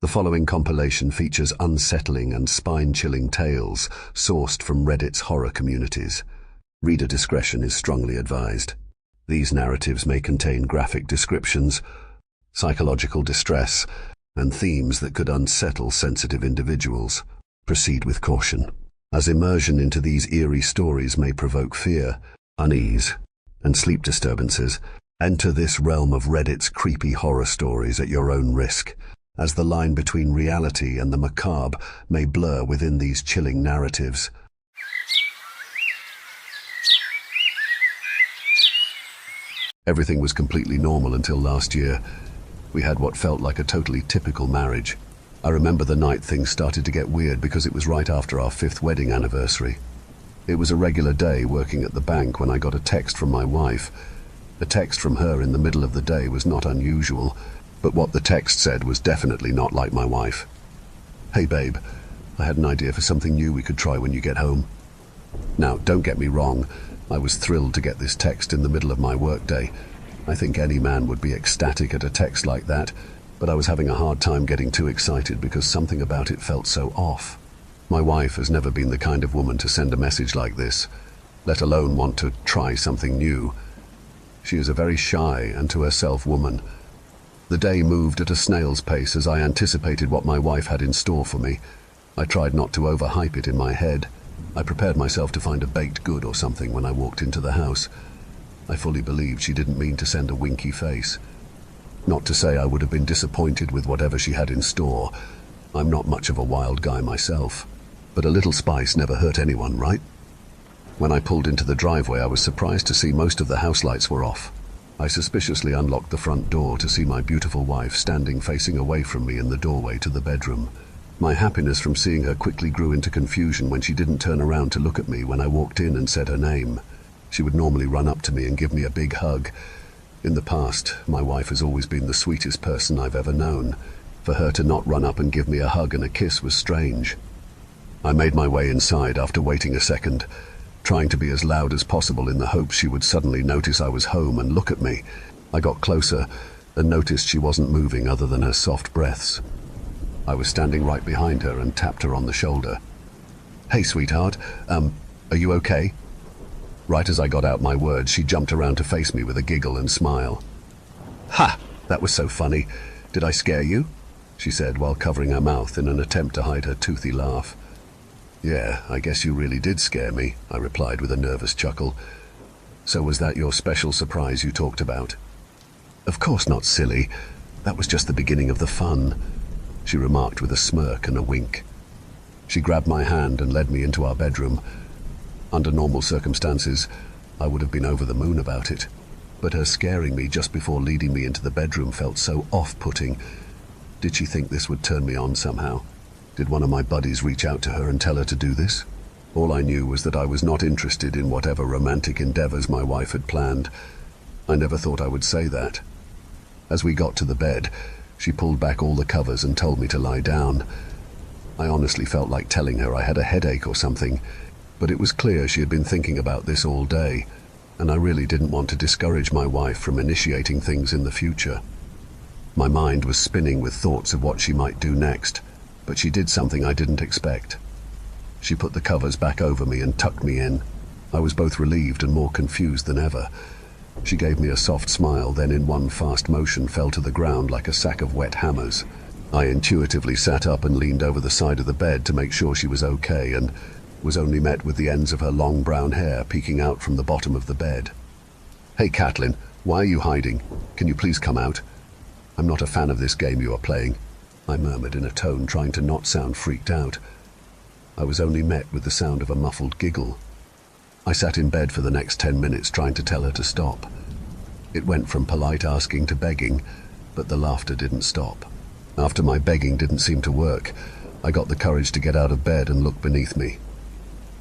The following compilation features unsettling and spine-chilling tales sourced from Reddit's horror communities. Reader discretion is strongly advised. These narratives may contain graphic descriptions, psychological distress, and themes that could unsettle sensitive individuals. Proceed with caution, as immersion into these eerie stories may provoke fear, unease, and sleep disturbances. Enter this realm of Reddit's creepy horror stories at your own risk, as the line between reality and the macabre may blur within these chilling narratives. Everything was completely normal until last year. We had what felt like a totally typical marriage. I remember the night things started to get weird because it was right after our 5th wedding anniversary. It was a regular day working at the bank when I got a text from my wife. A text from her in the middle of the day was not unusual, but what the text said was definitely not like my wife. "Hey babe, I had an idea for something new we could try when you get home." Now, don't get me wrong, I was thrilled to get this text in the middle of my workday. I think any man would be ecstatic at a text like that, but I was having a hard time getting too excited because something about it felt so off. My wife has never been the kind of woman to send a message like this, let alone want to try something new. She is a very shy and to herself woman. The day moved at a snail's pace as I anticipated what my wife had in store for me. I tried not to overhype it in my head. I prepared myself to find a baked good or something when I walked into the house. I fully believed she didn't mean to send a winky face. Not to say I would have been disappointed with whatever she had in store. I'm not much of a wild guy myself, but a little spice never hurt anyone, right? When I pulled into the driveway, I was surprised to see most of the house lights were off. I suspiciously unlocked the front door to see my beautiful wife standing facing away from me in the doorway to the bedroom. My happiness from seeing her quickly grew into confusion when she didn't turn around to look at me when I walked in and said her name. She would normally run up to me and give me a big hug. In the past, my wife has always been the sweetest person I've ever known. For her to not run up and give me a hug and a kiss was strange. I made my way inside after waiting a second, trying to be as loud as possible in the hopes she would suddenly notice I was home and look at me. I got closer and noticed she wasn't moving other than her soft breaths. I was standing right behind her and tapped her on the shoulder. "Hey, sweetheart, are you okay?" Right as I got out my words, she jumped around to face me with a giggle and smile. "Ha! That was so funny. Did I scare you?" she said while covering her mouth in an attempt to hide her toothy laugh. "Yeah, I guess you really did scare me," I replied with a nervous chuckle. "So was that your special surprise you talked about?" "Of course not, silly. That was just the beginning of the fun," she remarked with a smirk and a wink. She grabbed my hand and led me into our bedroom. Under normal circumstances, I would have been over the moon about it, but her scaring me just before leading me into the bedroom felt so off-putting. Did she think this would turn me on somehow? Did one of my buddies reach out to her and tell her to do this? All I knew was that I was not interested in whatever romantic endeavors my wife had planned. I never thought I would say that. As we got to the bed, she pulled back all the covers and told me to lie down. I honestly felt like telling her I had a headache or something, but it was clear she had been thinking about this all day, and I really didn't want to discourage my wife from initiating things in the future. My mind was spinning with thoughts of what she might do next, but she did something I didn't expect. She put the covers back over me and tucked me in. I was both relieved and more confused than ever. She gave me a soft smile, then in one fast motion fell to the ground like a sack of wet hammers. I intuitively sat up and leaned over the side of the bed to make sure she was okay, and was only met with the ends of her long brown hair peeking out from the bottom of the bed. "Hey, Catelyn, why are you hiding? Can you please come out? I'm not a fan of this game you are playing," I murmured in a tone trying to not sound freaked out. I was only met with the sound of a muffled giggle. I sat in bed for the next 10 minutes trying to tell her to stop. It went from polite asking to begging, but the laughter didn't stop. After my begging didn't seem to work, I got the courage to get out of bed and look beneath me.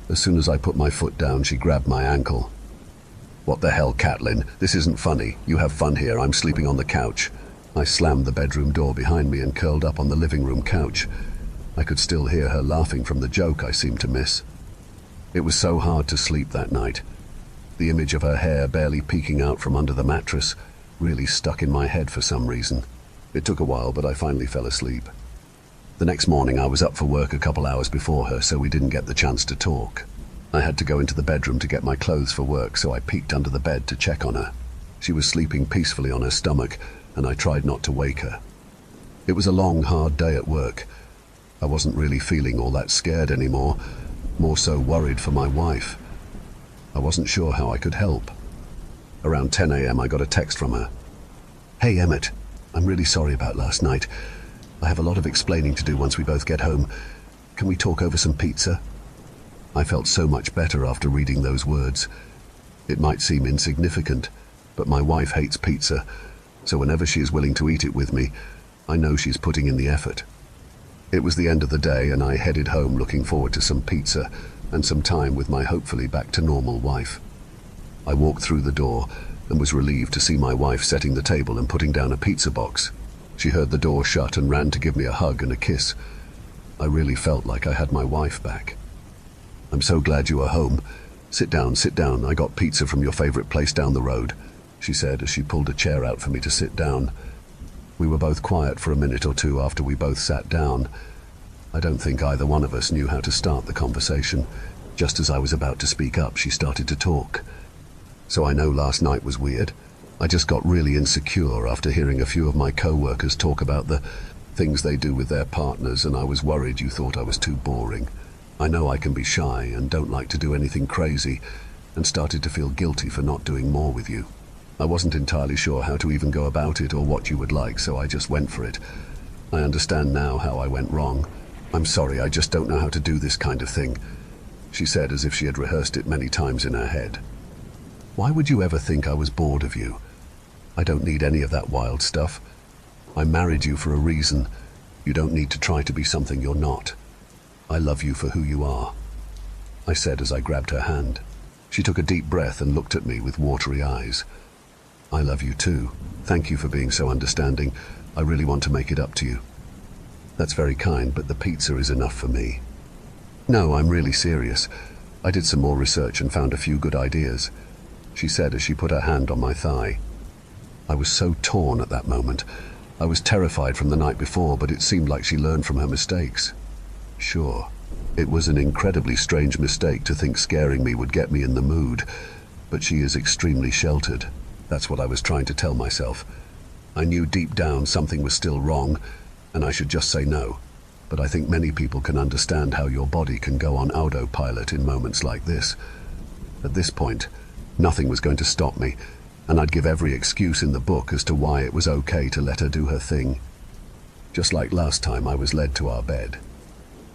As soon as I put my foot down, she grabbed my ankle. "What the hell, Catelyn? This isn't funny. You have fun here. I'm sleeping on the couch." I slammed the bedroom door behind me and curled up on the living room couch. I could still hear her laughing from the joke I seemed to miss. It was so hard to sleep that night. The image of her hair barely peeking out from under the mattress really stuck in my head for some reason. It took a while, but I finally fell asleep. The next morning I was up for work a couple hours before her, so we didn't get the chance to talk. I had to go into the bedroom to get my clothes for work, so I peeked under the bed to check on her. She was sleeping peacefully on her stomach, and I tried not to wake her. It was a long, hard day at work. I wasn't really feeling all that scared anymore, more so worried for my wife. I wasn't sure how I could help. Around 10 a.m. I got a text from her. "Hey Emmett, I'm really sorry about last night. I have a lot of explaining to do once we both get home. Can we talk over some pizza?" I felt so much better after reading those words. It might seem insignificant, but my wife hates pizza, so whenever she is willing to eat it with me, I know she's putting in the effort. It was the end of the day, and I headed home looking forward to some pizza and some time with my hopefully back to normal wife. I walked through the door and was relieved to see my wife setting the table and putting down a pizza box. She heard the door shut and ran to give me a hug and a kiss. I really felt like I had my wife back. "I'm so glad you are home. Sit down. I got pizza from your favorite place down the road," she said as she pulled a chair out for me to sit down. We were both quiet for a minute or two after we both sat down. I don't think either one of us knew how to start the conversation. Just as I was about to speak up, she started to talk. "So I know last night was weird. I just got really insecure after hearing a few of my co-workers talk about the things they do with their partners, and I was worried you thought I was too boring. I know I can be shy and don't like to do anything crazy, and started to feel guilty for not doing more with you. I wasn't entirely sure how to even go about it or what you would like, so I just went for it. I understand now how I went wrong. I'm sorry, I just don't know how to do this kind of thing," she said as if she had rehearsed it many times in her head. "Why would you ever think I was bored of you? I don't need any of that wild stuff. I married you for a reason. You don't need to try to be something you're not. I love you for who you are," I said as I grabbed her hand. She took a deep breath and looked at me with watery eyes. "I love you too. Thank you for being so understanding. I really want to make it up to you." "That's very kind, but the pizza is enough for me." "No, I'm really serious. I did some more research and found a few good ideas," she said as she put her hand on my thigh. I was so torn at that moment. I was terrified from the night before, but it seemed like she learned from her mistakes. Sure, it was an incredibly strange mistake to think scaring me would get me in the mood, but she is extremely sheltered. That's what I was trying to tell myself. I knew deep down something was still wrong, and I should just say no. But I think many people can understand how your body can go on autopilot in moments like this. At this point, nothing was going to stop me, and I'd give every excuse in the book as to why it was okay to let her do her thing. Just like last time, I was led to our bed.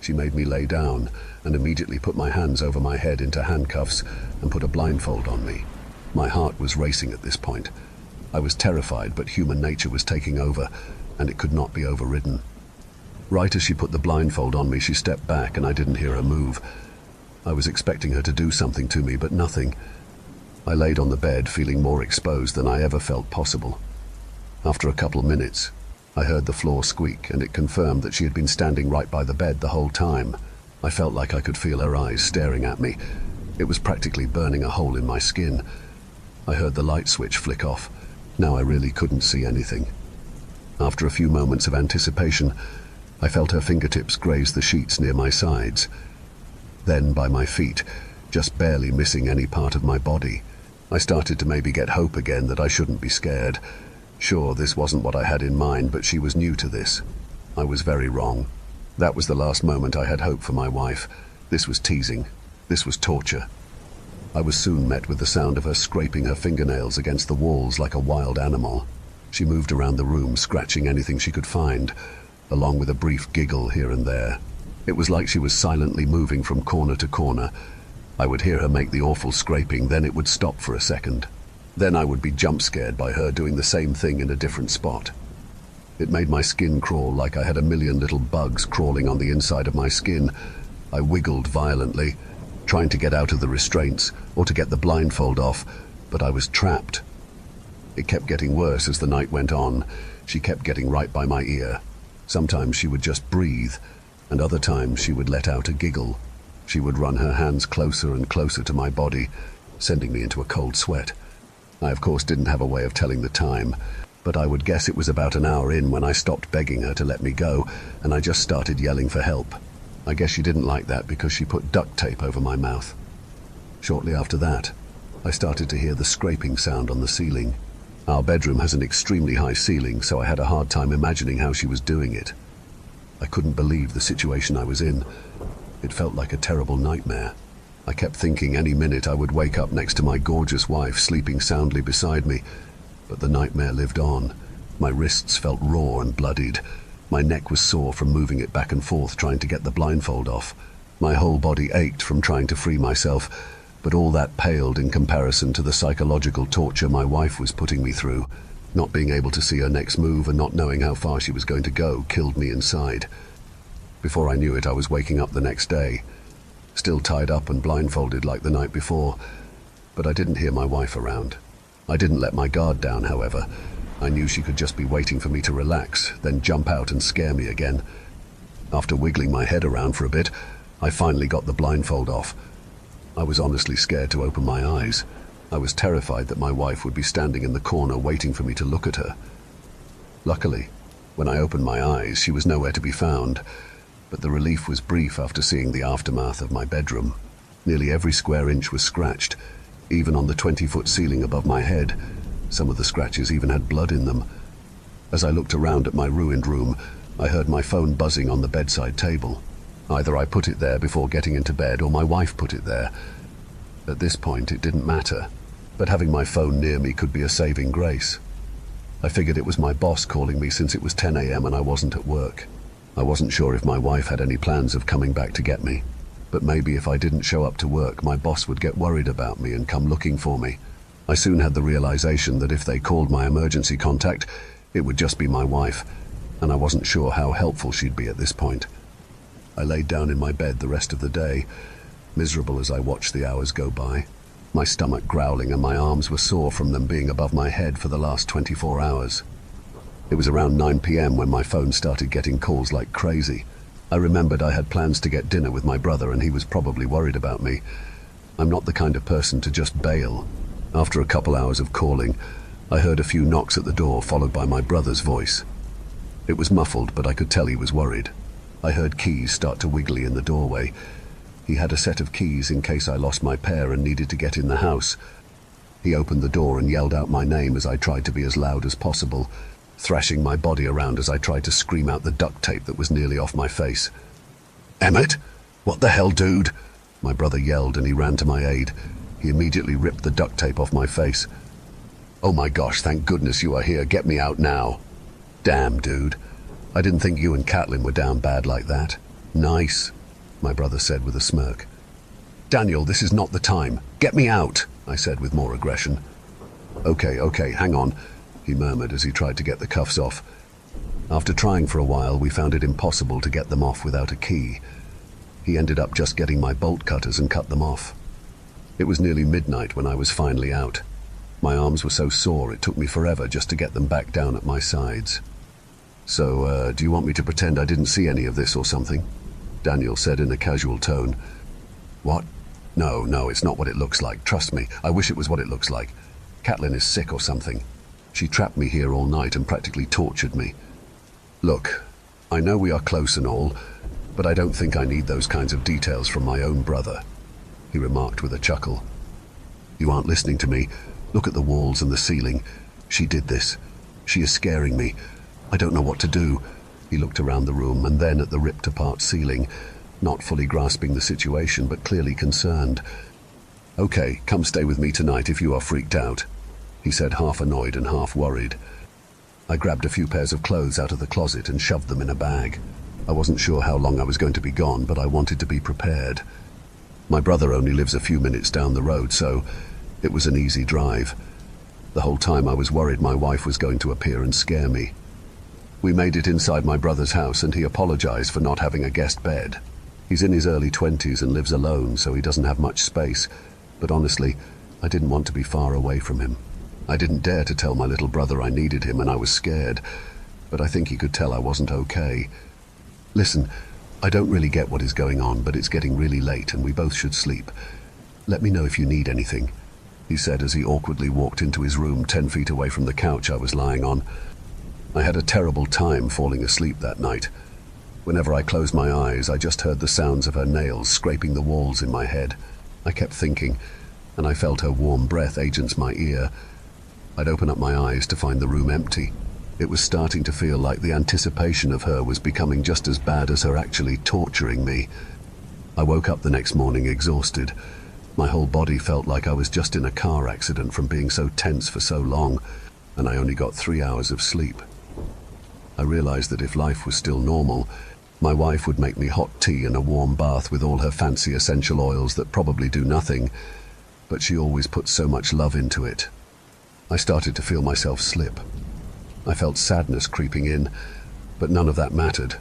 She made me lay down and immediately put my hands over my head into handcuffs and put a blindfold on me. My heart was racing at this point. I was terrified, but human nature was taking over, and it could not be overridden. Right as she put the blindfold on me, she stepped back and I didn't hear her move. I was expecting her to do something to me, but nothing. I laid on the bed, feeling more exposed than I ever felt possible. After a couple of minutes, I heard the floor squeak, and it confirmed that she had been standing right by the bed the whole time. I felt like I could feel her eyes staring at me. It was practically burning a hole in my skin. I heard the light switch flick off. Now I really couldn't see anything. After a few moments of anticipation, I felt her fingertips graze the sheets near my sides. Then by my feet, just barely missing any part of my body. I started to maybe get hope again that I shouldn't be scared. Sure, this wasn't what I had in mind, but she was new to this. I was very wrong. That was the last moment I had hope for my wife. This was teasing. This was torture. I was soon met with the sound of her scraping her fingernails against the walls like a wild animal. She moved around the room, scratching anything she could find, along with a brief giggle here and there. It was like she was silently moving from corner to corner. I would hear her make the awful scraping, then it would stop for a second. Then I would be jump-scared by her doing the same thing in a different spot. It made my skin crawl like I had a million little bugs crawling on the inside of my skin. I wiggled violently, trying to get out of the restraints or to get the blindfold off, but I was trapped. It kept getting worse as the night went on. She kept getting right by my ear. Sometimes she would just breathe, and other times she would let out a giggle. She would run her hands closer and closer to my body, sending me into a cold sweat. I, of course, didn't have a way of telling the time, but I would guess it was about an hour in when I stopped begging her to let me go, and I just started yelling for help. I guess she didn't like that because she put duct tape over my mouth. Shortly after that, I started to hear the scraping sound on the ceiling. Our bedroom has an extremely high ceiling, so I had a hard time imagining how she was doing it. I couldn't believe the situation I was in. It felt like a terrible nightmare. I kept thinking any minute I would wake up next to my gorgeous wife sleeping soundly beside me, but the nightmare lived on. My wrists felt raw and bloodied. My neck was sore from moving it back and forth trying to get the blindfold off. My whole body ached from trying to free myself, but all that paled in comparison to the psychological torture my wife was putting me through. Not being able to see her next move and not knowing how far she was going to go killed me inside. Before I knew it, I was waking up the next day, still tied up and blindfolded like the night before, but I didn't hear my wife around. I didn't let my guard down, however. I knew she could just be waiting for me to relax, then jump out and scare me again. After wiggling my head around for a bit, I finally got the blindfold off. I was honestly scared to open my eyes. I was terrified that my wife would be standing in the corner waiting for me to look at her. Luckily, when I opened my eyes, she was nowhere to be found, but the relief was brief after seeing the aftermath of my bedroom. Nearly every square inch was scratched, even on the 20-foot ceiling above my head. Some of the scratches even had blood in them. As I looked around at my ruined room, I heard my phone buzzing on the bedside table. Either I put it there before getting into bed or my wife put it there. At this point, it didn't matter, but having my phone near me could be a saving grace. I figured it was my boss calling me since it was 10 a.m. and I wasn't at work. I wasn't sure if my wife had any plans of coming back to get me, but maybe if I didn't show up to work, my boss would get worried about me and come looking for me. I soon had the realization that if they called my emergency contact, it would just be my wife, and I wasn't sure how helpful she'd be at this point. I laid down in my bed the rest of the day, miserable as I watched the hours go by, my stomach growling and my arms were sore from them being above my head for the last 24 hours. It was around 9 p.m. when my phone started getting calls like crazy. I remembered I had plans to get dinner with my brother and he was probably worried about me. I'm not the kind of person to just bail. After a couple hours of calling, I heard a few knocks at the door followed by my brother's voice. It was muffled, but I could tell he was worried. I heard keys start to wiggly in the doorway. He had a set of keys in case I lost my pair and needed to get in the house. He opened the door and yelled out my name as I tried to be as loud as possible, thrashing my body around as I tried to scream out the duct tape that was nearly off my face. "Emmett? What the hell, dude?" My brother yelled and he ran to my aid. He immediately ripped the duct tape off my face. "Oh my gosh, thank goodness you are here. Get me out now." "Damn, dude. I didn't think you and Catelyn were down bad like that." "Nice," my brother said with a smirk. "Daniel, this is not the time. Get me out," I said with more aggression. Okay, hang on," he murmured as he tried to get the cuffs off. After trying for a while, we found it impossible to get them off without a key. He ended up just getting my bolt cutters and cut them off. It was nearly midnight when I was finally out. My arms were so sore it took me forever just to get them back down at my sides. "So, do you want me to pretend I didn't see any of this or something?" Daniel said in a casual tone. "What? No, it's not what it looks like. Trust me, I wish it was what it looks like. Catelyn is sick or something. She trapped me here all night and practically tortured me. Look, I know we are close and all, but I don't think I need those kinds of details from my own brother," he remarked with a chuckle. "You aren't listening to me. Look at the walls and the ceiling. She did this. She is scaring me. I don't know what to do." He looked around the room and then at the ripped-apart ceiling, not fully grasping the situation but clearly concerned. "Okay, come stay with me tonight if you are freaked out," he said, half annoyed and half worried. I grabbed a few pairs of clothes out of the closet and shoved them in a bag. I wasn't sure how long I was going to be gone, but I wanted to be prepared. My brother only lives a few minutes down the road, so it was an easy drive. The whole time I was worried my wife was going to appear and scare me. We made it inside my brother's house and he apologized for not having a guest bed. He's in his early 20s and lives alone, so he doesn't have much space, but honestly, I didn't want to be far away from him. I didn't dare to tell my little brother I needed him and I was scared, but I think he could tell I wasn't okay. "Listen, I don't really get what is going on, but it's getting really late and we both should sleep. Let me know if you need anything." he said as he awkwardly walked into his room 10 feet away from the couch I was lying on. I had a terrible time falling asleep that night. Whenever I closed my eyes, I just heard the sounds of her nails scraping the walls in my head. I kept thinking, and I felt her warm breath against my ear. I'd open up my eyes to find the room empty. It was starting to feel like the anticipation of her was becoming just as bad as her actually torturing me. I woke up the next morning exhausted. My whole body felt like I was just in a car accident from being so tense for so long, and I only got 3 hours of sleep. I realized that if life was still normal, my wife would make me hot tea and a warm bath with all her fancy essential oils that probably do nothing, but she always put so much love into it. I started to feel myself slip. I felt sadness creeping in, but none of that mattered.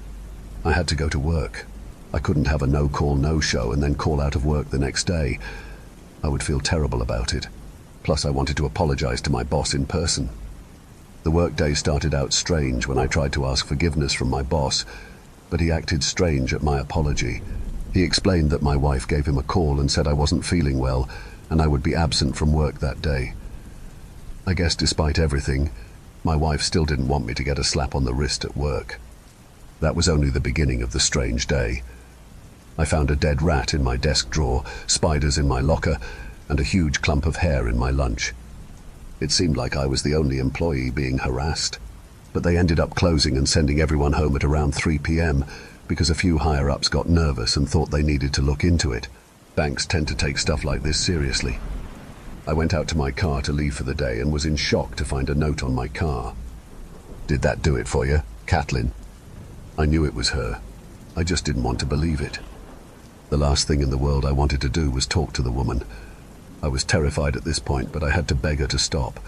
I had to go to work. I couldn't have a no-call, no-show and then call out of work the next day. I would feel terrible about it. Plus, I wanted to apologize to my boss in person. The workday started out strange when I tried to ask forgiveness from my boss, but he acted strange at my apology. He explained that my wife gave him a call and said I wasn't feeling well and I would be absent from work that day. I guess despite everything, my wife still didn't want me to get a slap on the wrist at work. That was only the beginning of the strange day. I found a dead rat in my desk drawer, spiders in my locker, and a huge clump of hair in my lunch. It seemed like I was the only employee being harassed, but they ended up closing and sending everyone home at around 3 p.m. because a few higher-ups got nervous and thought they needed to look into it. Banks tend to take stuff like this seriously. I went out to my car to leave for the day and was in shock to find a note on my car. "Did that do it for you, Catelyn?" I knew it was her. I just didn't want to believe it. The last thing in the world I wanted to do was talk to the woman. I was terrified at this point, but I had to beg her to stop.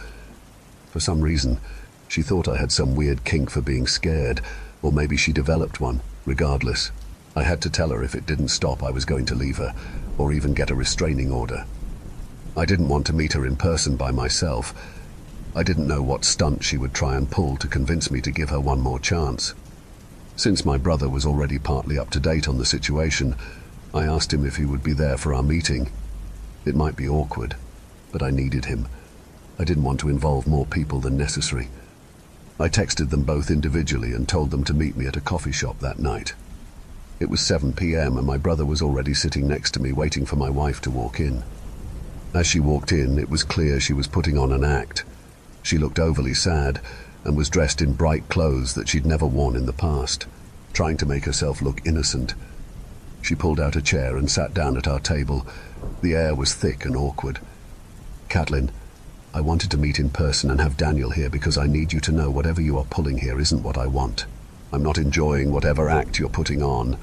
For some reason, she thought I had some weird kink for being scared, or maybe she developed one. Regardless, I had to tell her if it didn't stop I was going to leave her, or even get a restraining order. I didn't want to meet her in person by myself. I didn't know what stunt she would try and pull to convince me to give her one more chance. Since my brother was already partly up to date on the situation, I asked him if he would be there for our meeting. It might be awkward, but I needed him. I didn't want to involve more people than necessary. I texted them both individually and told them to meet me at a coffee shop that night. It was 7 p.m. and my brother was already sitting next to me waiting for my wife to walk in. As she walked in, it was clear she was putting on an act. She looked overly sad and was dressed in bright clothes that she'd never worn in the past, trying to make herself look innocent. She pulled out a chair and sat down at our table. The air was thick and awkward. "Catelyn, I wanted to meet in person and have Daniel here because I need you to know whatever you are pulling here isn't what I want. I'm not enjoying whatever act you're putting on.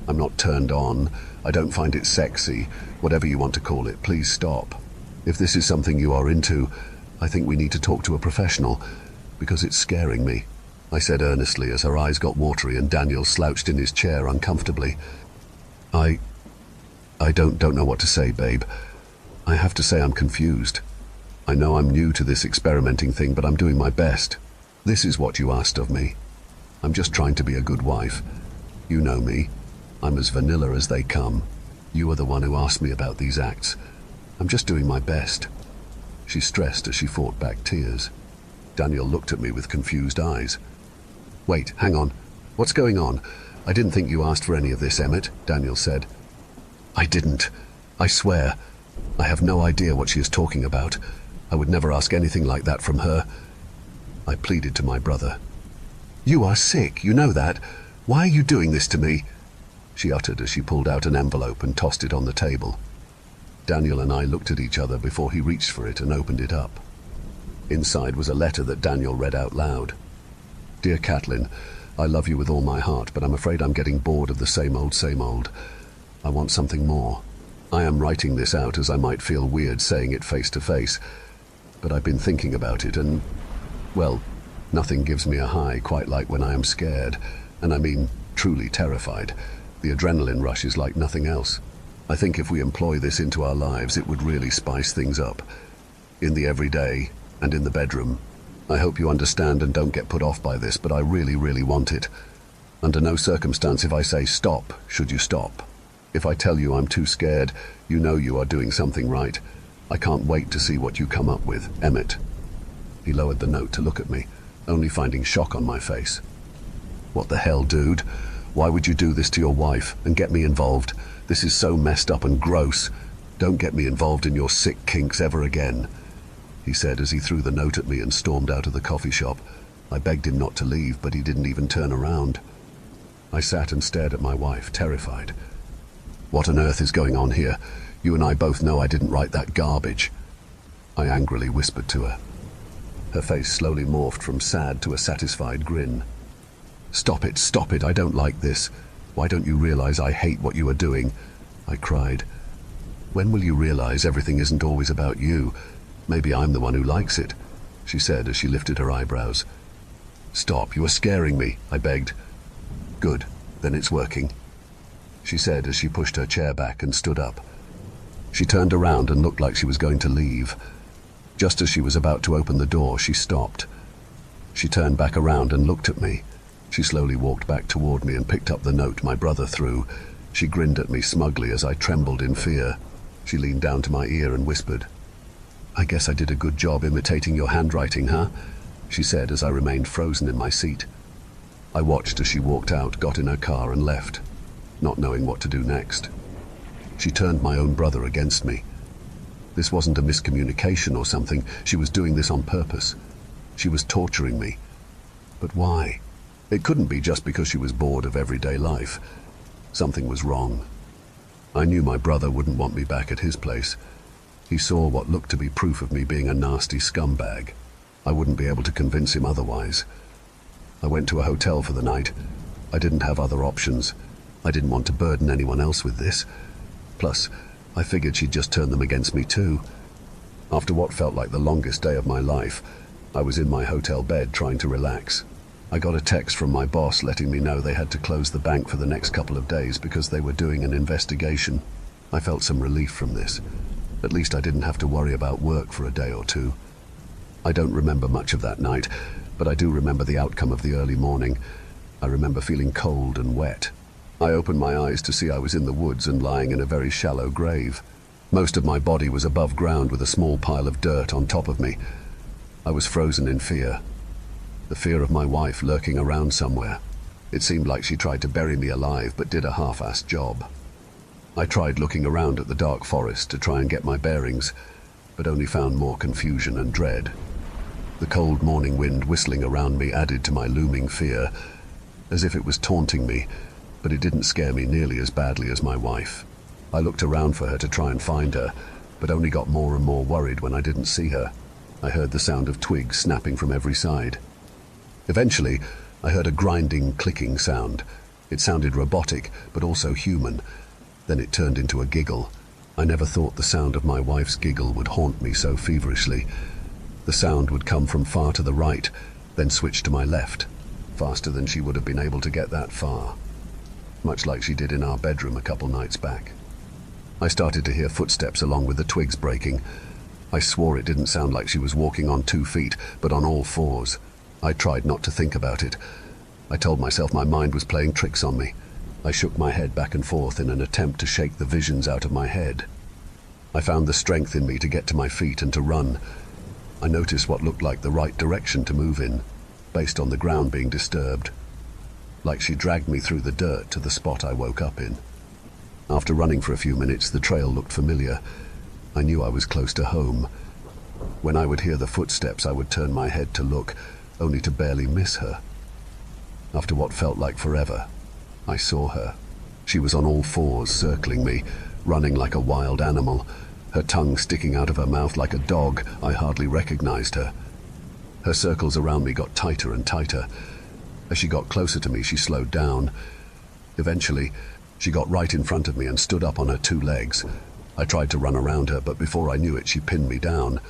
I'm not turned on. I don't find it sexy. Whatever you want to call it, please stop. If this is something you are into, I think we need to talk to a professional, because it's scaring me," I said earnestly as her eyes got watery and Daniel slouched in his chair uncomfortably. I don't know what to say, babe. I have to say I'm confused. I know I'm new to this experimenting thing, but I'm doing my best. This is what you asked of me. I'm just trying to be a good wife. You know me. I'm as vanilla as they come. You are the one who asked me about these acts. I'm just doing my best." She stressed as she fought back tears. Daniel looked at me with confused eyes. "Wait, hang on. What's going on? I didn't think you asked for any of this, Emmett," Daniel said. "I didn't. I swear. I have no idea what she is talking about. I would never ask anything like that from her." I pleaded to my brother. "You are sick, you know that. Why are you doing this to me?" she uttered as she pulled out an envelope and tossed it on the table. Daniel and I looked at each other before he reached for it and opened it up. Inside was a letter that Daniel read out loud. "Dear Catelyn, I love you with all my heart, but I'm afraid I'm getting bored of the same old, same old. I want something more. I am writing this out as I might feel weird saying it face to face, but I've been thinking about it and, well, nothing gives me a high quite like when I am scared, and I mean truly terrified. The adrenaline rush is like nothing else. I think if we employ this into our lives, it would really spice things up. In the everyday and in the bedroom. I hope you understand and don't get put off by this, but I really, really want it. Under no circumstance if I say stop, should you stop. If I tell you I'm too scared, you know you are doing something right. I can't wait to see what you come up with, Emmett. He lowered the note to look at me, only finding shock on my face. What the hell, dude? Why would you do this to your wife and get me involved? This is so messed up and gross. Don't get me involved in your sick kinks ever again, he said as he threw the note at me and stormed out of the coffee shop. I begged him not to leave, but he didn't even turn around. I sat and stared at my wife, terrified. What on earth is going on here? You and I both know I didn't write that garbage, I angrily whispered to her. Her face slowly morphed from sad to a satisfied grin. Stop it, I don't like this. Why don't you realize I hate what you are doing? I cried. When will you realize everything isn't always about you? Maybe I'm the one who likes it, she said as she lifted her eyebrows. Stop, you are scaring me, I begged. Good, then it's working, she said as she pushed her chair back and stood up. She turned around and looked like she was going to leave. Just as she was about to open the door, she stopped. She turned back around and looked at me. She slowly walked back toward me and picked up the note my brother threw. She grinned at me smugly as I trembled in fear. She leaned down to my ear and whispered, I guess I did a good job imitating your handwriting, huh? She said as I remained frozen in my seat. I watched as she walked out, got in her car and left, not knowing what to do next. She turned my own brother against me. This wasn't a miscommunication or something. She was doing this on purpose. She was torturing me. But why? It couldn't be just because she was bored of everyday life. Something was wrong. I knew my brother wouldn't want me back at his place. He saw what looked to be proof of me being a nasty scumbag. I wouldn't be able to convince him otherwise. I went to a hotel for the night. I didn't have other options. I didn't want to burden anyone else with this. Plus, I figured she'd just turn them against me too. After what felt like the longest day of my life, I was in my hotel bed trying to relax. I got a text from my boss letting me know they had to close the bank for the next couple of days because they were doing an investigation. I felt some relief from this. At least I didn't have to worry about work for a day or two. I don't remember much of that night, but I do remember the outcome of the early morning. I remember feeling cold and wet. I opened my eyes to see I was in the woods and lying in a very shallow grave. Most of my body was above ground with a small pile of dirt on top of me. I was frozen in fear. The fear of my wife lurking around somewhere. It seemed like she tried to bury me alive but did a half-assed job. I tried looking around at the dark forest to try and get my bearings, but only found more confusion and dread. The cold morning wind whistling around me added to my looming fear, as if it was taunting me, but it didn't scare me nearly as badly as my wife. I looked around for her to try and find her, but only got more and more worried when I didn't see her. I heard the sound of twigs snapping from every side. Eventually, I heard a grinding, clicking sound. It sounded robotic, but also human. Then it turned into a giggle. I never thought the sound of my wife's giggle would haunt me so feverishly. The sound would come from far to the right, then switch to my left, faster than she would have been able to get that far. Much like she did in our bedroom a couple nights back. I started to hear footsteps along with the twigs breaking. I swore it didn't sound like she was walking on 2 feet, but on all fours. I tried not to think about it. I told myself my mind was playing tricks on me. I shook my head back and forth in an attempt to shake the visions out of my head. I found the strength in me to get to my feet and to run. I noticed what looked like the right direction to move in, based on the ground being disturbed. Like she dragged me through the dirt to the spot I woke up in. After running for a few minutes, the trail looked familiar. I knew I was close to home. When I would hear the footsteps, I would turn my head to look, only to barely miss her. After what felt like forever, I saw her. She was on all fours, circling me, running like a wild animal, her tongue sticking out of her mouth like a dog. I hardly recognized her. Her circles around me got tighter and tighter. As she got closer to me, she slowed down. Eventually, she got right in front of me and stood up on her 2 legs. I tried to run around her, but before I knew it, she pinned me down.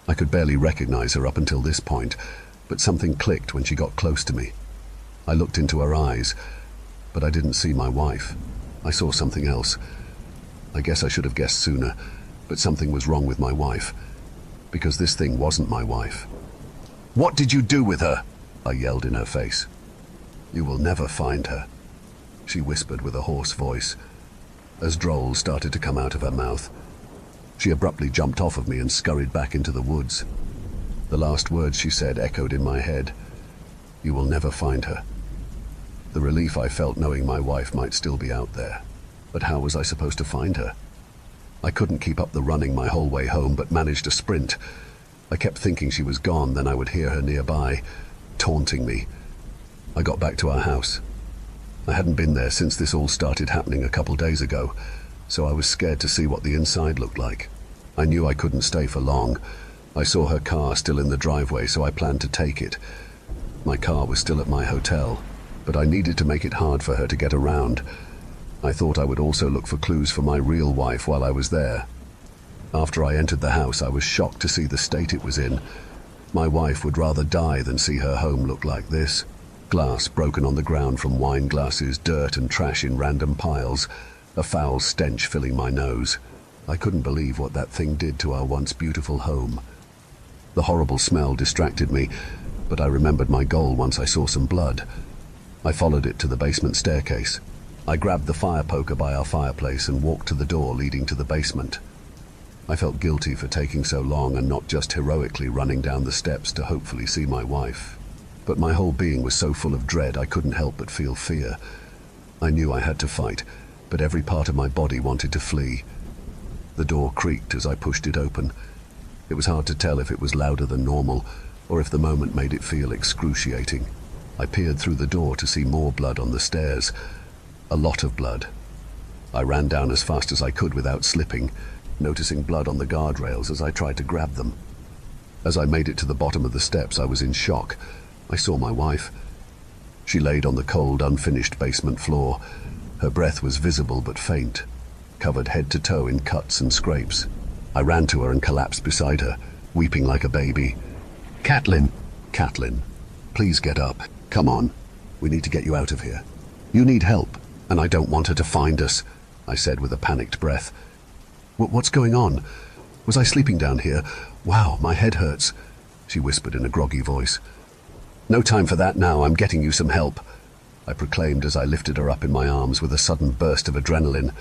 I could barely recognize her up until this point, but something clicked when she got close to me. I looked into her eyes, but I didn't see my wife. I saw something else. I guess I should have guessed sooner, but something was wrong with my wife, because this thing wasn't my wife. "What did you do with her?" I yelled in her face. "You will never find her," she whispered with a hoarse voice, as drolls started to come out of her mouth. She abruptly jumped off of me and scurried back into the woods. The last words she said echoed in my head. "You will never find her." The relief I felt knowing my wife might still be out there. But how was I supposed to find her? I couldn't keep up the running my whole way home, but managed to sprint. I kept thinking she was gone, then I would hear her nearby, taunting me. I got back to our house. I hadn't been there since this all started happening a couple days ago, so I was scared to see what the inside looked like. I knew I couldn't stay for long. I saw her car still in the driveway, so I planned to take it. My car was still at my hotel, but I needed to make it hard for her to get around. I thought I would also look for clues for my real wife while I was there. After I entered the house, I was shocked to see the state it was in. My wife would rather die than see her home look like this. Glass broken on the ground from wine glasses, dirt and trash in random piles, a foul stench filling my nose. I couldn't believe what that thing did to our once beautiful home. The horrible smell distracted me, but I remembered my goal once I saw some blood. I followed it to the basement staircase. I grabbed the fire poker by our fireplace and walked to the door leading to the basement. I felt guilty for taking so long and not just heroically running down the steps to hopefully see my wife. But my whole being was so full of dread I couldn't help but feel fear. I knew I had to fight, but every part of my body wanted to flee. The door creaked as I pushed it open. It was hard to tell if it was louder than normal, or if the moment made it feel excruciating. I peered through the door to see more blood on the stairs. A lot of blood. I ran down as fast as I could without slipping, noticing blood on the guardrails as I tried to grab them. As I made it to the bottom of the steps, I was in shock. I saw my wife. She laid on the cold, unfinished basement floor. Her breath was visible but faint, covered head to toe in cuts and scrapes. I ran to her and collapsed beside her, weeping like a baby. "Catelyn! Catelyn, please get up. Come on. We need to get you out of here. You need help, and I don't want her to find us," I said with a panicked breath. What's going on? Was I sleeping down here? Wow, my head hurts," she whispered in a groggy voice. "No time for that now. I'm getting you some help," I proclaimed as I lifted her up in my arms with a sudden burst of adrenaline.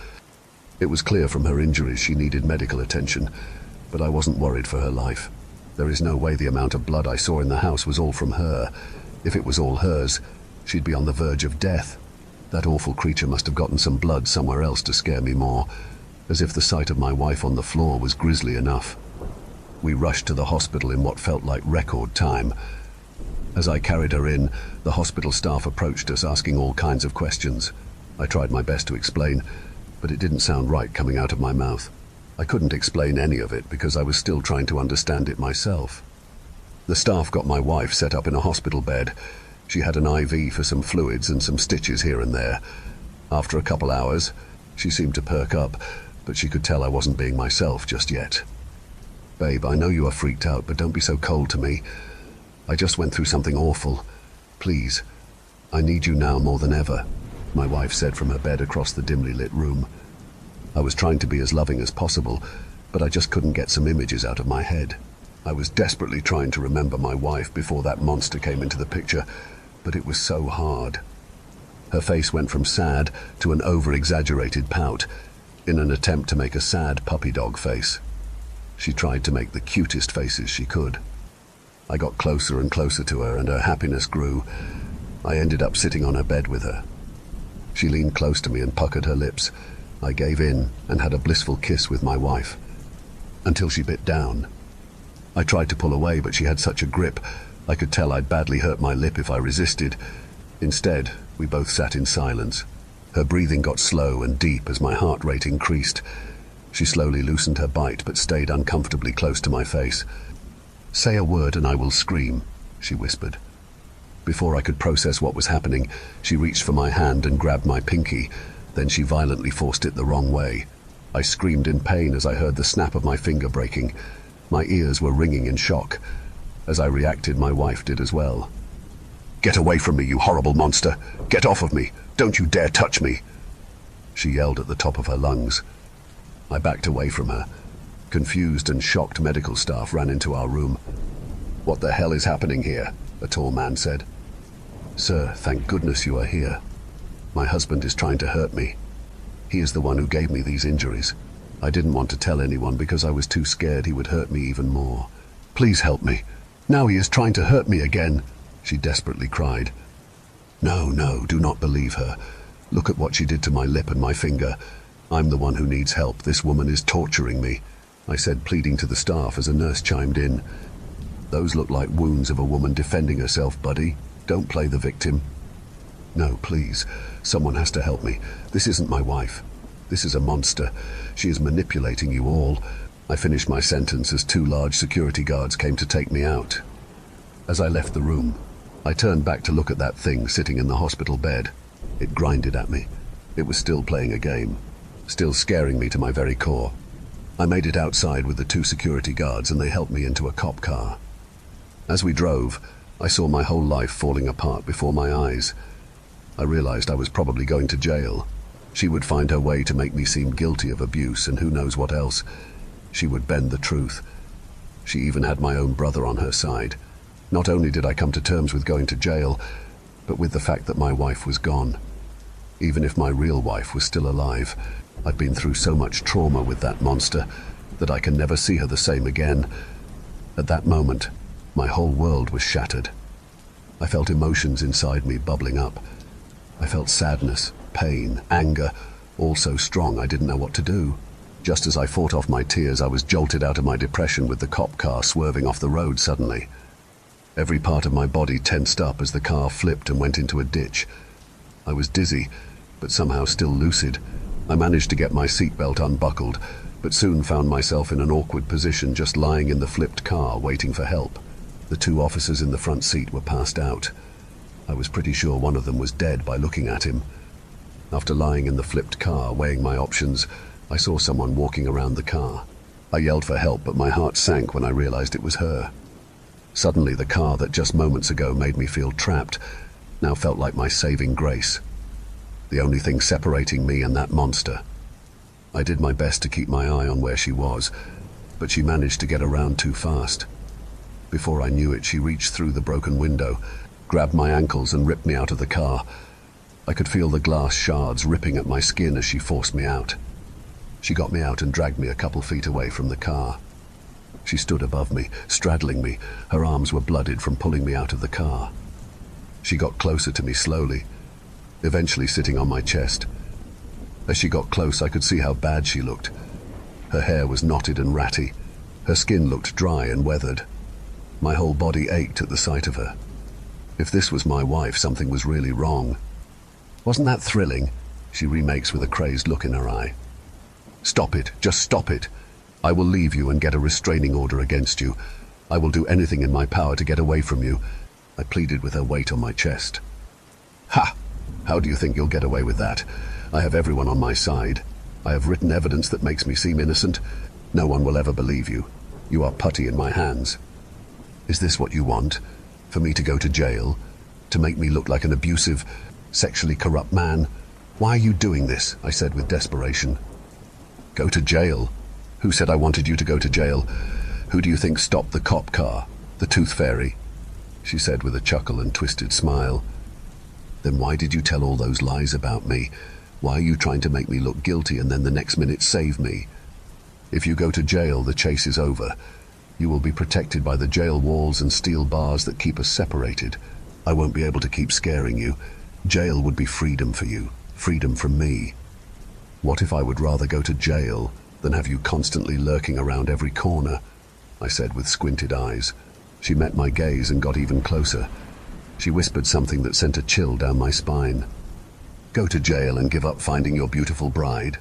It was clear from her injuries she needed medical attention, but I wasn't worried for her life. There is no way the amount of blood I saw in the house was all from her. If it was all hers, she'd be on the verge of death. That awful creature must have gotten some blood somewhere else to scare me more, as if the sight of my wife on the floor was grisly enough. We rushed to the hospital in what felt like record time. As I carried her in, the hospital staff approached us asking all kinds of questions. I tried my best to explain, but it didn't sound right coming out of my mouth. I couldn't explain any of it because I was still trying to understand it myself. The staff got my wife set up in a hospital bed. She had an IV for some fluids and some stitches here and there. After a couple hours, she seemed to perk up, but she could tell I wasn't being myself just yet. "Babe, I know you are freaked out, but don't be so cold to me. I just went through something awful. Please, I need you now more than ever," my wife said from her bed across the dimly lit room. I was trying to be as loving as possible, but I just couldn't get some images out of my head. I was desperately trying to remember my wife before that monster came into the picture, but it was so hard. Her face went from sad to an over-exaggerated pout, in an attempt to make a sad puppy dog face. She tried to make the cutest faces she could. I got closer and closer to her, and her happiness grew. I ended up sitting on her bed with her. She leaned close to me and puckered her lips. I gave in and had a blissful kiss with my wife, until she bit down. I tried to pull away, but she had such a grip, I could tell I'd badly hurt my lip if I resisted. Instead, we both sat in silence. Her breathing got slow and deep as my heart rate increased. She slowly loosened her bite, but stayed uncomfortably close to my face. "Say a word and I will scream," she whispered. Before I could process what was happening, she reached for my hand and grabbed my pinky. Then she violently forced it the wrong way. I screamed in pain as I heard the snap of my finger breaking. My ears were ringing in shock. As I reacted, my wife did as well. "Get away from me, you horrible monster! Get off of me! Don't you dare touch me!" She yelled at the top of her lungs. I backed away from her. Confused and shocked medical staff ran into our room. "What the hell is happening here?" a tall man said. "Sir, thank goodness you are here. My husband is trying to hurt me. He is the one who gave me these injuries." I didn't want to tell anyone because I was too scared he would hurt me even more. "Please help me. Now he is trying to hurt me again," she desperately cried. No, no, do not believe her. Look at what she did to my lip and my finger. I'm the one who needs help. This woman is torturing me, I said, pleading to the staff as a nurse chimed in. Those look like wounds of a woman defending herself, buddy. Don't play the victim. No, please. Someone has to help me. This isn't my wife. This is a monster. She is manipulating you all. I finished my sentence as 2 large security guards came to take me out. As I left the room, I turned back to look at that thing sitting in the hospital bed. It grinded at me. It was still playing a game, still scaring me to my very core. I made it outside with the 2 security guards and they helped me into a cop car. As we drove, I saw my whole life falling apart before my eyes. I realized I was probably going to jail. She would find her way to make me seem guilty of abuse and who knows what else. She would bend the truth. She even had my own brother on her side. Not only did I come to terms with going to jail, but with the fact that my wife was gone. Even if my real wife was still alive, I'd been through so much trauma with that monster that I can never see her the same again. At that moment, my whole world was shattered. I felt emotions inside me bubbling up. I felt sadness, pain, anger, all so strong I didn't know what to do. Just as I fought off my tears, I was jolted out of my depression with the cop car swerving off the road suddenly. Every part of my body tensed up as the car flipped and went into a ditch. I was dizzy, but somehow still lucid. I managed to get my seatbelt unbuckled, but soon found myself in an awkward position just lying in the flipped car waiting for help. The 2 officers in the front seat were passed out. I was pretty sure one of them was dead by looking at him. After lying in the flipped car, weighing my options, I saw someone walking around the car. I yelled for help, but my heart sank when I realized it was her. Suddenly, the car that just moments ago made me feel trapped now felt like my saving grace. The only thing separating me and that monster. I did my best to keep my eye on where she was, but she managed to get around too fast. Before I knew it, she reached through the broken window, grabbed my ankles and ripped me out of the car. I could feel the glass shards ripping at my skin as she forced me out. She got me out and dragged me a couple feet away from the car. She stood above me, straddling me. Her arms were bloodied from pulling me out of the car. She got closer to me slowly, eventually sitting on my chest. As she got close, I could see how bad she looked. Her hair was knotted and ratty. Her skin looked dry and weathered. My whole body ached at the sight of her. If this was my wife, something was really wrong. Wasn't that thrilling? She remakes with a crazed look in her eye. Stop it, just stop it. I will leave you and get a restraining order against you. I will do anything in my power to get away from you, I pleaded with her weight on my chest. Ha! How do you think you'll get away with that? I have everyone on my side. I have written evidence that makes me seem innocent. No one will ever believe you. You are putty in my hands. Is this what you want? For me to go to jail? To make me look like an abusive, sexually corrupt man? Why are you doing this? I said with desperation. Go to jail? Who said I wanted you to go to jail? Who do you think stopped the cop car? The tooth fairy? She said with a chuckle and twisted smile. Then why did you tell all those lies about me? Why are you trying to make me look guilty and then the next minute save me? If you go to jail, the chase is over. You will be protected by the jail walls and steel bars that keep us separated. I won't be able to keep scaring you. Jail would be freedom for you, freedom from me. What if I would rather go to jail than have you constantly lurking around every corner? I said with squinted eyes. She met my gaze and got even closer. She whispered something that sent a chill down my spine. Go to jail and give up finding your beautiful bride.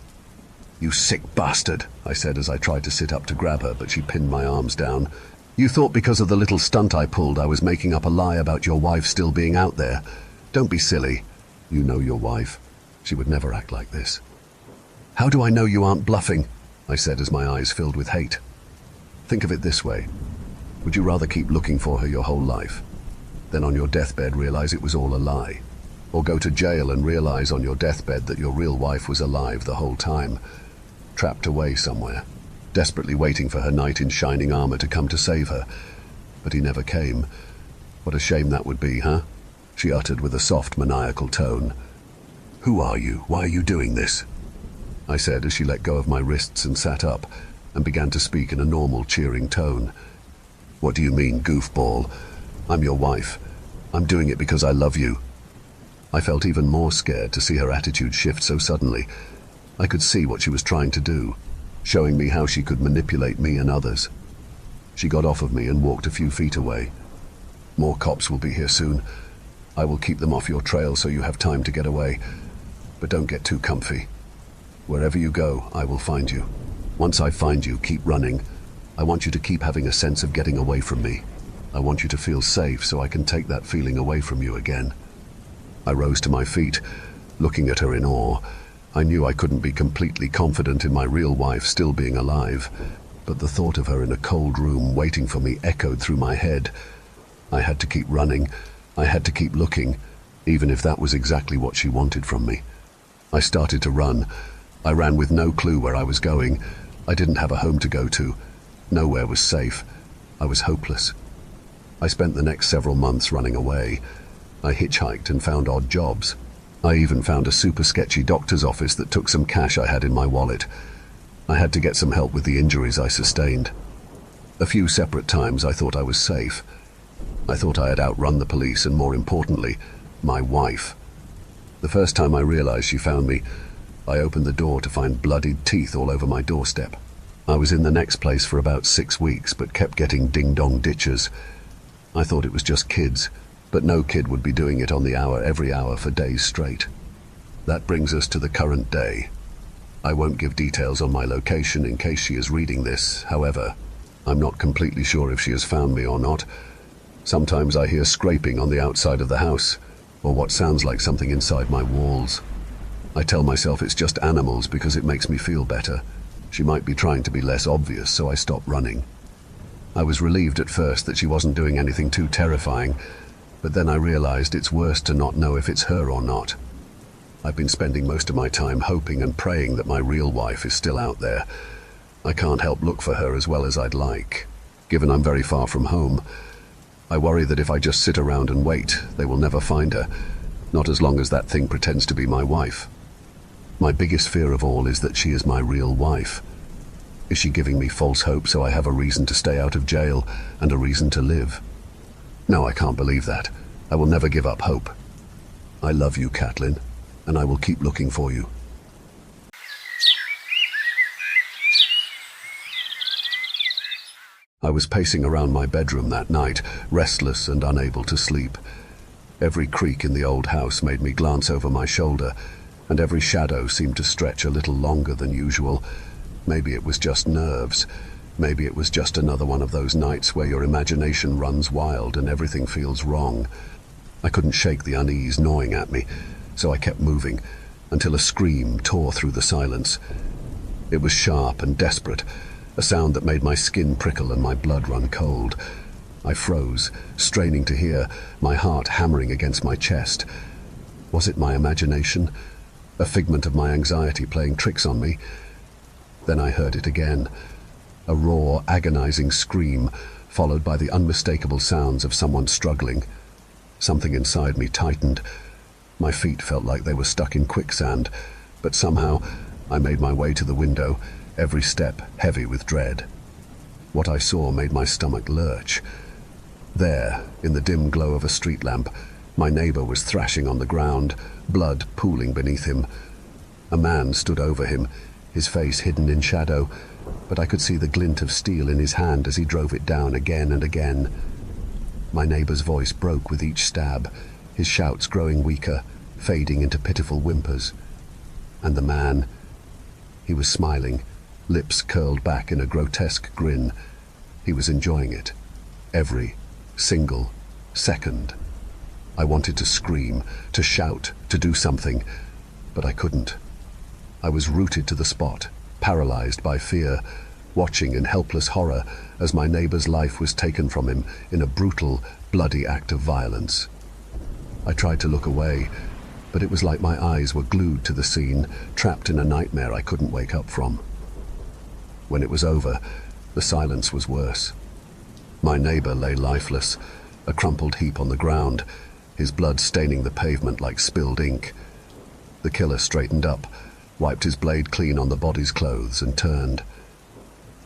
You sick bastard, I said as I tried to sit up to grab her, but she pinned my arms down. You thought because of the little stunt I pulled I was making up a lie about your wife still being out there. Don't be silly. You know your wife. She would never act like this. How do I know you aren't bluffing? I said as my eyes filled with hate. Think of it this way. Would you rather keep looking for her your whole life, then on your deathbed realize it was all a lie? Or go to jail and realize on your deathbed that your real wife was alive the whole time, trapped away somewhere, desperately waiting for her knight in shining armor to come to save her? But he never came. What a shame that would be, huh? She uttered with a soft, maniacal tone. Who are you? Why are you doing this? I said as she let go of my wrists and sat up and began to speak in a normal, cheering tone. "What do you mean, goofball? I'm your wife. I'm doing it because I love you." I felt even more scared to see her attitude shift so suddenly. I could see what she was trying to do, showing me how she could manipulate me and others. She got off of me and walked a few feet away. "More cops will be here soon. I will keep them off your trail so you have time to get away. But don't get too comfy. Wherever you go, I will find you. Once I find you, keep running. I want you to keep having a sense of getting away from me. I want you to feel safe so I can take that feeling away from you again." I rose to my feet, looking at her in awe. I knew I couldn't be completely confident in my real wife still being alive, but the thought of her in a cold room waiting for me echoed through my head. I had to keep running. I had to keep looking, even if that was exactly what she wanted from me. I started to run. I ran with no clue where I was going. I didn't have a home to go to. Nowhere was safe. I was hopeless. I spent the next several months running away. I hitchhiked and found odd jobs. I even found a super sketchy doctor's office that took some cash I had in my wallet. I had to get some help with the injuries I sustained. A few separate times I thought I was safe. I thought I had outrun the police and, more importantly, my wife. The first time I realized she found me, I opened the door to find bloodied teeth all over my doorstep. I was in the next place for about 6 weeks, but kept getting ding-dong ditches. I thought it was just kids, but no kid would be doing it on the hour every hour for days straight. That brings us to the current day. I won't give details on my location in case she is reading this. However, I'm not completely sure if she has found me or not. Sometimes I hear scraping on the outside of the house, or what sounds like something inside my walls. I tell myself it's just animals because it makes me feel better. She might be trying to be less obvious, so I stopped running. I was relieved at first that she wasn't doing anything too terrifying, but then I realized it's worse to not know if it's her or not. I've been spending most of my time hoping and praying that my real wife is still out there. I can't help look for her as well as I'd like. Given I'm very far from home, I worry that if I just sit around and wait, they will never find her, not as long as that thing pretends to be my wife. My biggest fear of all is that she is my real wife. Is she giving me false hope so I have a reason to stay out of jail and a reason to live? No, I can't believe that. I will never give up hope. I love you, Catelyn, and I will keep looking for you. I was pacing around my bedroom that night, restless and unable to sleep. Every creak in the old house made me glance over my shoulder, and every shadow seemed to stretch a little longer than usual. Maybe it was just nerves. Maybe it was just another one of those nights where your imagination runs wild and everything feels wrong. I couldn't shake the unease gnawing at me, so I kept moving, until a scream tore through the silence. It was sharp and desperate, a sound that made my skin prickle and my blood run cold. I froze, straining to hear, my heart hammering against my chest. Was it my imagination? A figment of my anxiety playing tricks on me? Then I heard it again. A raw, agonizing scream, followed by the unmistakable sounds of someone struggling. Something inside me tightened. My feet felt like they were stuck in quicksand, but somehow I made my way to the window, every step heavy with dread. What I saw made my stomach lurch. There, in the dim glow of a street lamp, my neighbor was thrashing on the ground, blood pooling beneath him. A man stood over him, his face hidden in shadow, but I could see the glint of steel in his hand as he drove it down again and again. My neighbor's voice broke with each stab, his shouts growing weaker, fading into pitiful whimpers. And the man, he was smiling, lips curled back in a grotesque grin. He was enjoying it, every single second. I wanted to scream, to shout, to do something, but I couldn't. I was rooted to the spot, paralyzed by fear, watching in helpless horror as my neighbor's life was taken from him in a brutal, bloody act of violence. I tried to look away, but it was like my eyes were glued to the scene, trapped in a nightmare I couldn't wake up from. When it was over, the silence was worse. My neighbor lay lifeless, a crumpled heap on the ground, his blood staining the pavement like spilled ink. The killer straightened up, wiped his blade clean on the body's clothes, and turned.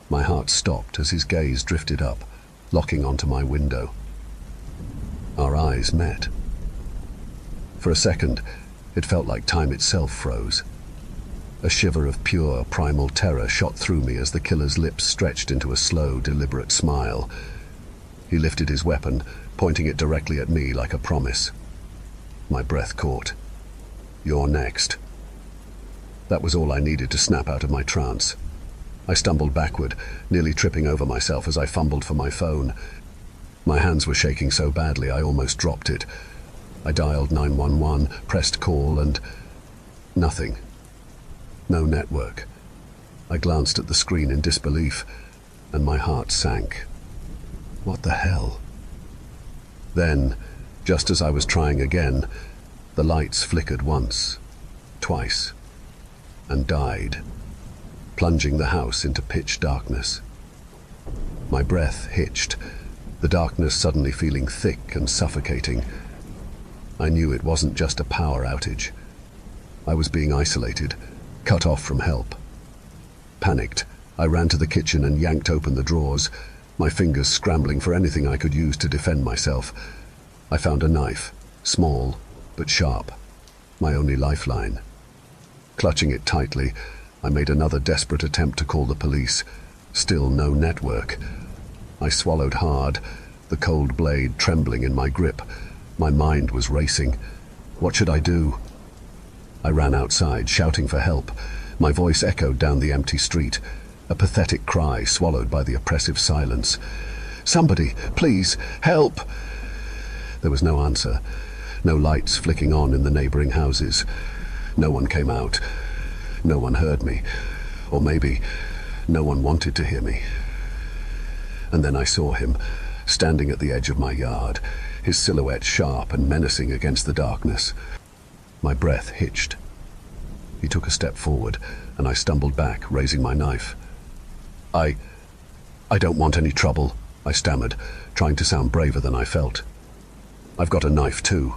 My heart stopped as his gaze drifted up, locking onto my window. Our eyes met. For a second, it felt like time itself froze. A shiver of pure, primal terror shot through me as the killer's lips stretched into a slow, deliberate smile. He lifted his weapon, pointing it directly at me like a promise. My breath caught. "You're next." That was all I needed to snap out of my trance. I stumbled backward, nearly tripping over myself as I fumbled for my phone. My hands were shaking so badly I almost dropped it. I dialed 911, pressed call, and nothing. No network. I glanced at the screen in disbelief, and my heart sank. What the hell? Then, just as I was trying again, the lights flickered once, twice, and died, plunging the house into pitch darkness. My breath hitched, the darkness suddenly feeling thick and suffocating. I knew it wasn't just a power outage. I was being isolated, cut off from help. Panicked, I ran to the kitchen and yanked open the drawers, my fingers scrambling for anything I could use to defend myself. I found a knife, small but sharp, my only lifeline. Clutching it tightly, I made another desperate attempt to call the police. Still no network. I swallowed hard, the cold blade trembling in my grip. My mind was racing. What should I do? I ran outside, shouting for help. My voice echoed down the empty street, a pathetic cry swallowed by the oppressive silence. "Somebody, please, help!" There was no answer, no lights flicking on in the neighboring houses. No one came out. No one heard me. Or maybe no one wanted to hear me. And then I saw him, standing at the edge of my yard, his silhouette sharp and menacing against the darkness. My breath hitched. He took a step forward, and I stumbled back, raising my knife. I don't want any trouble," I stammered, trying to sound braver than I felt. "I've got a knife too."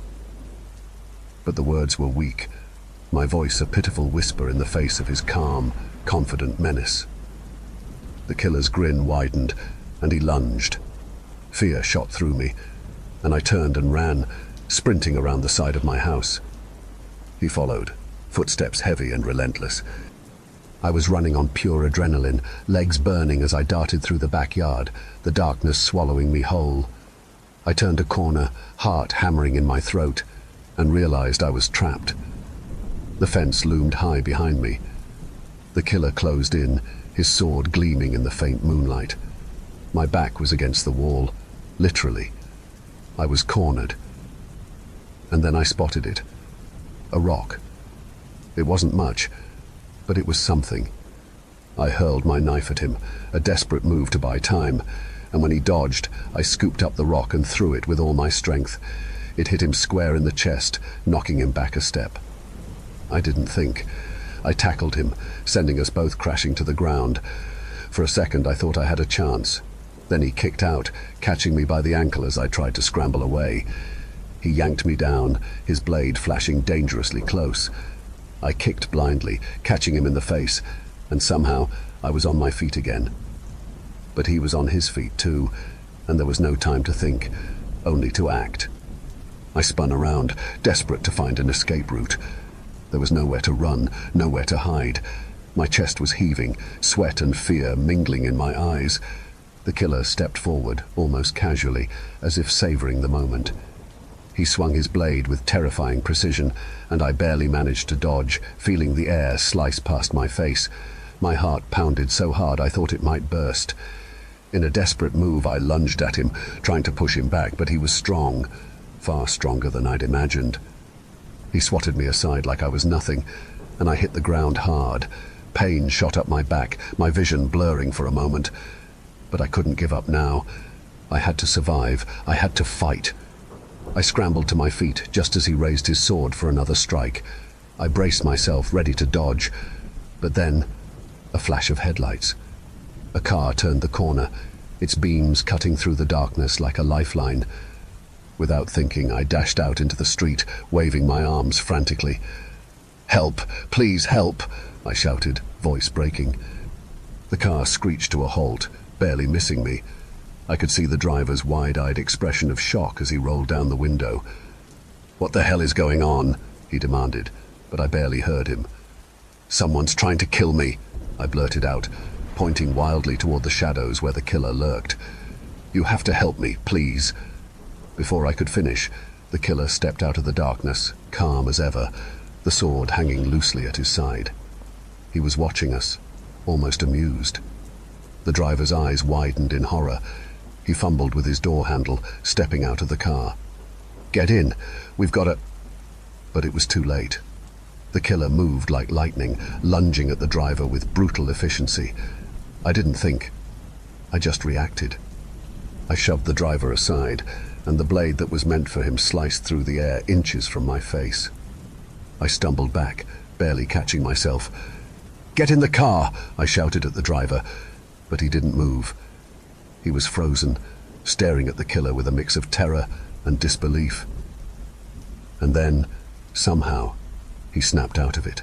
But the words were weak, my voice a pitiful whisper in the face of his calm, confident menace. The killer's grin widened, and he lunged. Fear shot through me, and I turned and ran, sprinting around the side of my house. He followed, footsteps heavy and relentless. I was running on pure adrenaline, legs burning as I darted through the backyard, the darkness swallowing me whole. I turned a corner, heart hammering in my throat, and realized I was trapped. The fence loomed high behind me. The killer closed in, his sword gleaming in the faint moonlight. My back was against the wall, literally. I was cornered. And then I spotted it. A rock. It wasn't much, but it was something. I hurled my knife at him, a desperate move to buy time, and when he dodged, I scooped up the rock and threw it with all my strength. It hit him square in the chest, knocking him back a step. I didn't think. I tackled him, sending us both crashing to the ground. For a second, I thought I had a chance. Then he kicked out, catching me by the ankle as I tried to scramble away. He yanked me down, his blade flashing dangerously close. I kicked blindly, catching him in the face, and somehow I was on my feet again. But he was on his feet too, and there was no time to think, only to act. I spun around, desperate to find an escape route. There was nowhere to run, nowhere to hide. My chest was heaving, sweat and fear mingling in my eyes. The killer stepped forward, almost casually, as if savoring the moment. He swung his blade with terrifying precision, and I barely managed to dodge, feeling the air slice past my face. My heart pounded so hard I thought it might burst. In a desperate move, I lunged at him, trying to push him back, but he was strong, far stronger than I'd imagined. He swatted me aside like I was nothing, and I hit the ground hard. Pain shot up my back, my vision blurring for a moment. But I couldn't give up now. I had to survive. I had to fight. I scrambled to my feet just as he raised his sword for another strike. I braced myself, ready to dodge. But then, a flash of headlights. A car turned the corner, its beams cutting through the darkness like a lifeline. Without thinking, I dashed out into the street, waving my arms frantically. "Help! Please help!" I shouted, voice breaking. The car screeched to a halt, barely missing me. I could see the driver's wide-eyed expression of shock as he rolled down the window. "What the hell is going on?" he demanded, but I barely heard him. "Someone's trying to kill me," I blurted out, pointing wildly toward the shadows where the killer lurked. "You have to help me, please." Before I could finish, the killer stepped out of the darkness, calm as ever, the sword hanging loosely at his side. He was watching us, almost amused. The driver's eyes widened in horror. He fumbled with his door handle, stepping out of the car. "Get in, we've got to—" But it was too late. The killer moved like lightning, lunging at the driver with brutal efficiency. I didn't think. I just reacted. I shoved the driver aside, and the blade that was meant for him sliced through the air inches from my face. I stumbled back, barely catching myself. "Get in the car!" I shouted at the driver, but he didn't move. He was frozen, staring at the killer with a mix of terror and disbelief. And then, somehow, he snapped out of it.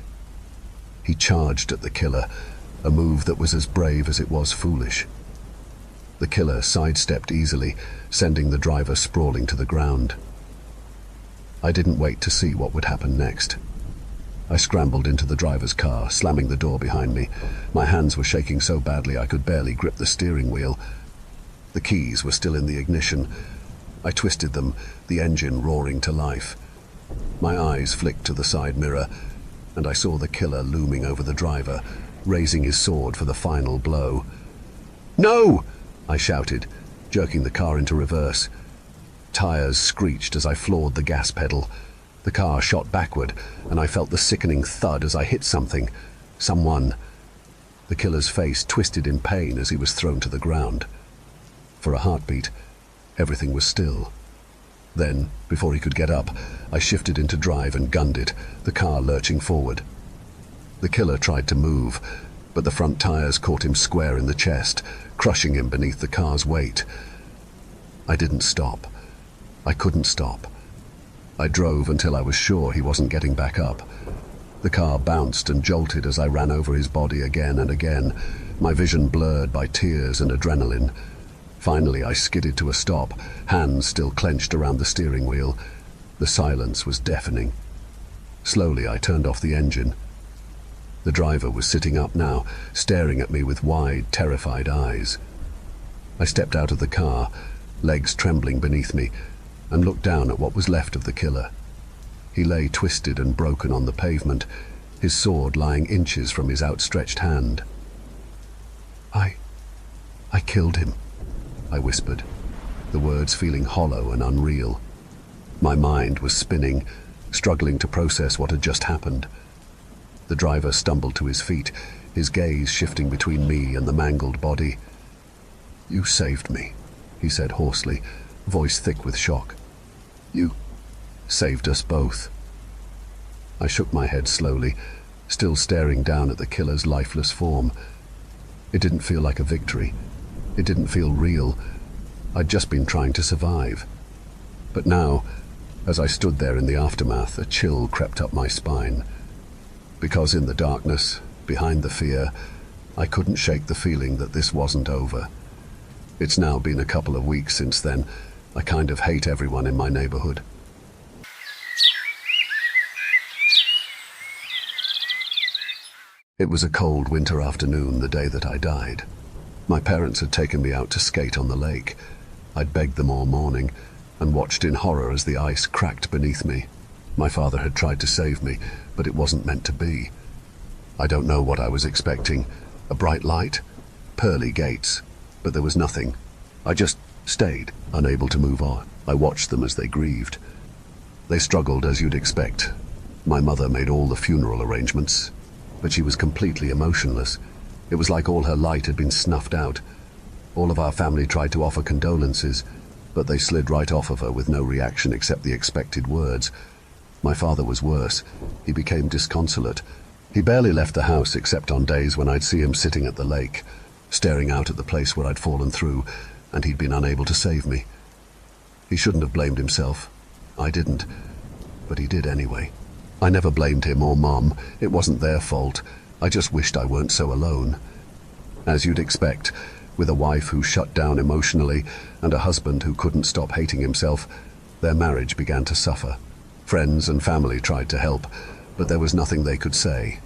He charged at the killer, a move that was as brave as it was foolish. The killer sidestepped easily, sending the driver sprawling to the ground. I didn't wait to see what would happen next. I scrambled into the driver's car, slamming the door behind me. My hands were shaking so badly I could barely grip the steering wheel. The keys were still in the ignition. I twisted them, the engine roaring to life. My eyes flicked to the side mirror, and I saw the killer looming over the driver, raising his sword for the final blow. "No!" I shouted, jerking the car into reverse. Tires screeched as I floored the gas pedal. The car shot backward, and I felt the sickening thud as I hit something. Someone. The killer's face twisted in pain as he was thrown to the ground. For a heartbeat, everything was still. Then, before he could get up, I shifted into drive and gunned it, the car lurching forward. The killer tried to move, but the front tires caught him square in the chest, crushing him beneath the car's weight. I didn't stop. I couldn't stop. I drove until I was sure he wasn't getting back up. The car bounced and jolted as I ran over his body again and again, my vision blurred by tears and adrenaline. Finally, I skidded to a stop, hands still clenched around the steering wheel. The silence was deafening. Slowly, I turned off the engine. The driver was sitting up now, staring at me with wide, terrified eyes. I stepped out of the car, legs trembling beneath me, and looked down at what was left of the killer. He lay twisted and broken on the pavement, his sword lying inches from his outstretched hand. I killed him," I whispered, the words feeling hollow and unreal. My mind was spinning, struggling to process what had just happened. The driver stumbled to his feet, his gaze shifting between me and the mangled body. "You saved me," he said hoarsely, voice thick with shock. "You saved us both." I shook my head slowly, still staring down at the killer's lifeless form. It didn't feel like a victory. It didn't feel real. I'd just been trying to survive. But now, as I stood there in the aftermath, a chill crept up my spine. Because in the darkness, behind the fear, I couldn't shake the feeling that this wasn't over. It's now been a couple of weeks since then. I kind of hate everyone in my neighborhood. It was a cold winter afternoon the day that I died. My parents had taken me out to skate on the lake. I'd begged them all morning and watched in horror as the ice cracked beneath me. My father had tried to save me, but it wasn't meant to be. I don't know what I was expecting. A bright light? Pearly gates. But there was nothing. I just stayed, unable to move on. I watched them as they grieved. They struggled as you'd expect. My mother made all the funeral arrangements, but she was completely emotionless. It was like all her light had been snuffed out. All of our family tried to offer condolences, but they slid right off of her with no reaction except the expected words. My father was worse. He became disconsolate. He barely left the house except on days when I'd see him sitting at the lake, staring out at the place where I'd fallen through, and he'd been unable to save me. He shouldn't have blamed himself. I didn't, but he did anyway. I never blamed him or Mum. It wasn't their fault. I just wished I weren't so alone. As you'd expect, with a wife who shut down emotionally and a husband who couldn't stop hating himself, their marriage began to suffer. Friends and family tried to help, but there was nothing they could say.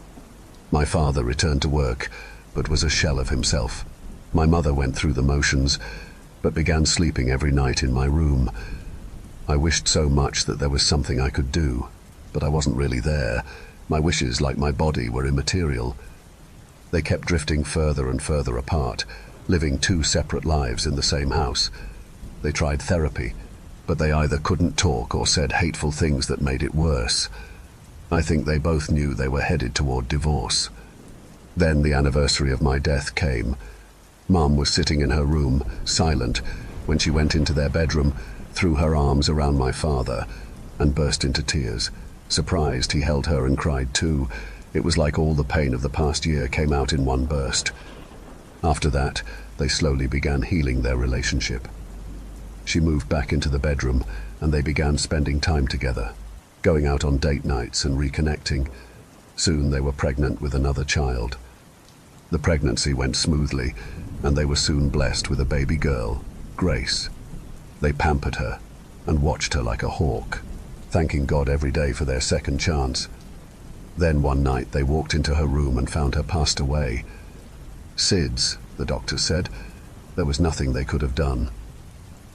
My father returned to work, but was a shell of himself. My mother went through the motions, but began sleeping every night in my room. I wished so much that there was something I could do, but I wasn't really there. My wishes, like my body, were immaterial. They kept drifting further and further apart, living two separate lives in the same house. They tried therapy, but they either couldn't talk or said hateful things that made it worse. I think they both knew they were headed toward divorce. Then the anniversary of my death came. Mum was sitting in her room, silent, when she went into their bedroom, threw her arms around my father, and burst into tears. Surprised, he held her and cried too. It was like all the pain of the past year came out in one burst. After that, they slowly began healing their relationship. She moved back into the bedroom, and they began spending time together, going out on date nights and reconnecting. Soon they were pregnant with another child. The pregnancy went smoothly, and they were soon blessed with a baby girl, Grace. They pampered her and watched her like a hawk, thanking God every day for their second chance. Then one night they walked into her room and found her passed away. SIDS, the doctor said. There was nothing they could have done.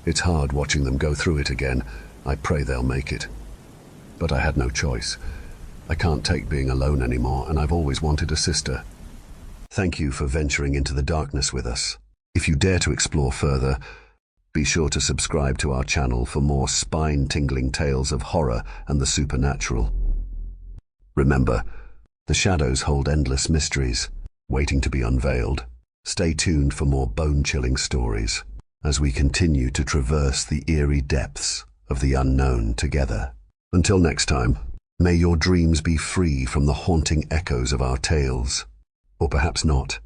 It's hard watching them go through it again. I pray they'll make it. But I had no choice. I can't take being alone anymore, and I've always wanted a sister. Thank you for venturing into the darkness with us. If you dare to explore further, be sure to subscribe to our channel for more spine-tingling tales of horror and the supernatural. Remember, the shadows hold endless mysteries, waiting to be unveiled. Stay tuned for more bone-chilling stories as we continue to traverse the eerie depths of the unknown together. Until next time, may your dreams be free from the haunting echoes of our tales. Or perhaps not.